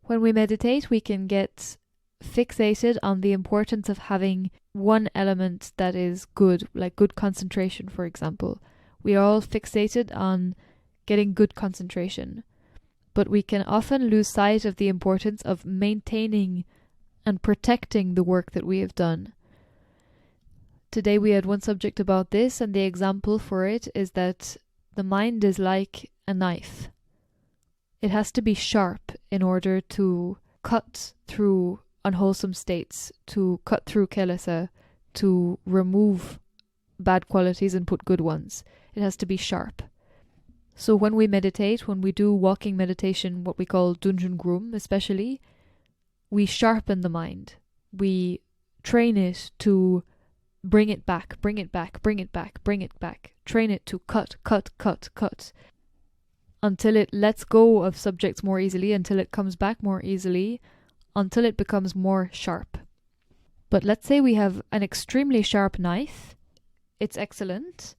When we meditate, we can get fixated on the importance of having one element that is good, like good concentration, for example. We are all fixated on getting good concentration, but we can often lose sight of the importance of maintaining and protecting the work that we have done. Today we had one subject about this, and the example for it is that the mind is like a knife. It has to be sharp in order to cut through unwholesome states, to cut through kilesa, to remove bad qualities and put good ones. It has to be sharp. So when we meditate, when we do walking meditation, what we call Dunjun Grum especially, we sharpen the mind. We train it to bring it back, bring it back, bring it back, bring it back. Train it to cut, cut, cut, cut, until it lets go of subjects more easily, until it comes back more easily, until it becomes more sharp. But let's say we have an extremely sharp knife. It's excellent.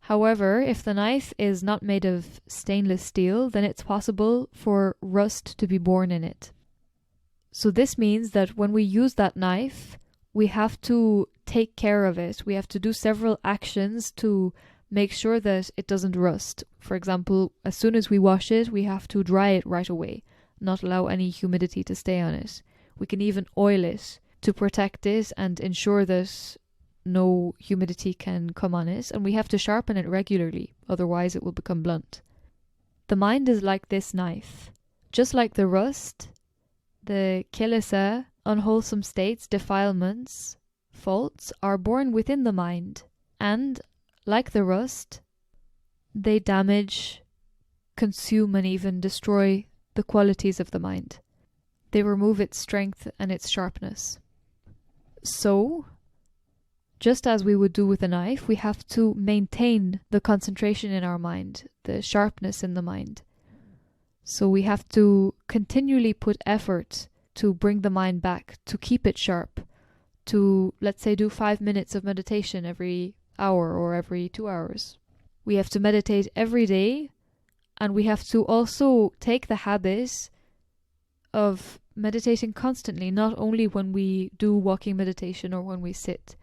However, if the knife is not made of stainless steel, then it's possible for rust to be born in it. So this means that when we use that knife, we have to take care of it. We have to do several actions to make sure that it doesn't rust. For example, as soon as we wash it, we have to dry it right away, not allow any humidity to stay on it. We can even oil it to protect it and ensure that no humidity can come on it, and we have to sharpen it regularly, otherwise it will become blunt. The mind is like this knife. Just like the rust, the kilesa, unwholesome states, defilements, faults are born within the mind, and like the rust, they damage, consume, and even destroy the qualities of the mind. They remove its strength and its sharpness. So, just as we would do with a knife, we have to maintain the concentration in our mind, the sharpness in the mind. So we have to continually put effort to bring the mind back, to keep it sharp, to, let's say, do 5 minutes of meditation every hour or every 2 hours. We have to meditate every day, and we have to also take the habit of meditating constantly, not only when we do walking meditation or when we sit.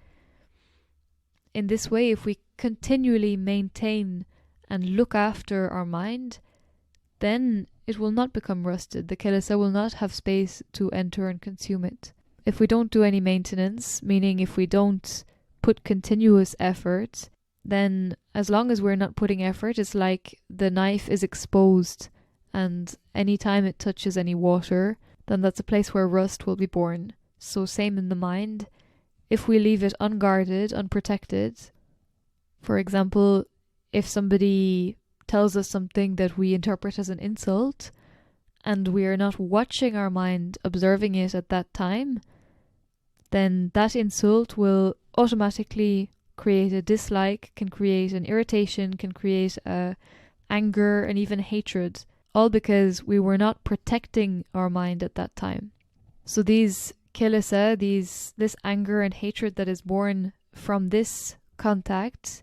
In this way, if we continually maintain and look after our mind, then it will not become rusted. The kilesa will not have space to enter and consume it. If we don't do any maintenance, meaning if we don't put continuous effort, then as long as we're not putting effort, it's like the knife is exposed, and any time it touches any water, then that's a place where rust will be born. So same in the mind. If we leave it unguarded, unprotected, for example, if somebody tells us something that we interpret as an insult, and we are not watching our mind, observing it at that time, then that insult will automatically create a dislike, can create an irritation, can create anger and even hatred, all because we were not protecting our mind at that time. So these kilesa, this anger and hatred that is born from this contact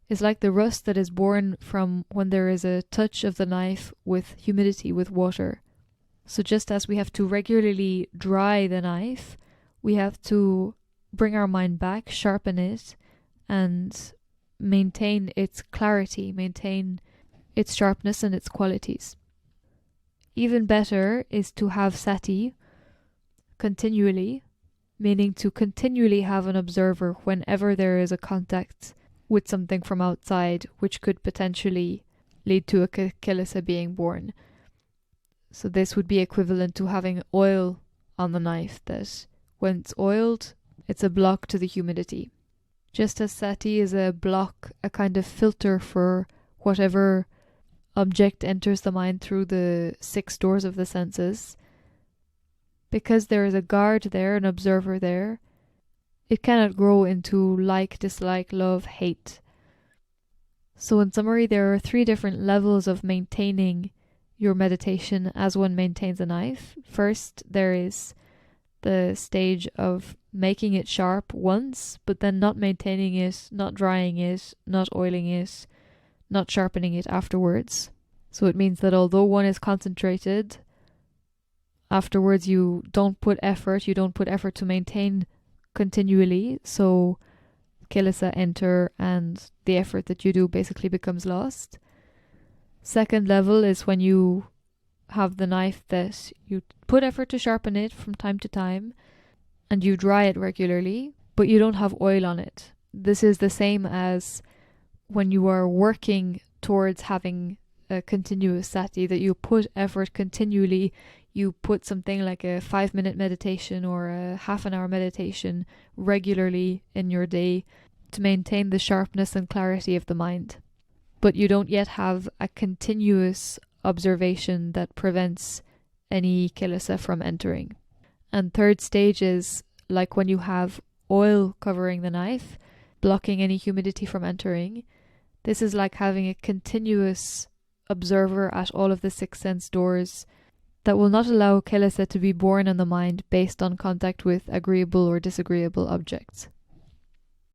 is like the rust that is born from when there is a touch of the knife with humidity, with water. So just as we have to regularly dry the knife, we have to bring our mind back, sharpen it, and maintain its clarity, maintain its sharpness and its qualities. Even better is to have sati continually, meaning to continually have an observer whenever there is a contact with something from outside which could potentially lead to a kilesa being born. So this would be equivalent to having oil on the knife, that when it's oiled, it's a block to the humidity. Just as sati is a block, a kind of filter for whatever object enters the mind through the 6 doors of the senses, because there is a guard there, an observer there, it cannot grow into like, dislike, love, hate. So in summary, there are 3 different levels of maintaining your meditation as one maintains a knife. First, there is the stage of making it sharp once, but then not maintaining it, not drying it, not oiling it, not sharpening it afterwards. So it means that although one is concentrated Afterwards, you don't put effort to maintain continually, so kilesa enter and the effort that you do basically becomes lost. Second level is when you have the knife that you put effort to sharpen it from time to time and you dry it regularly, but you don't have oil on it. This is the same as when you are working towards having a continuous sati, that you put effort continually. You put something like a 5-minute meditation or a half an hour meditation regularly in your day to maintain the sharpness and clarity of the mind. But you don't yet have a continuous observation that prevents any kilesa from entering. And third stage is like when you have oil covering the knife, blocking any humidity from entering. This is like having a continuous observer at all of the 6 sense doors that will not allow kilesa to be born in the mind based on contact with agreeable or disagreeable objects.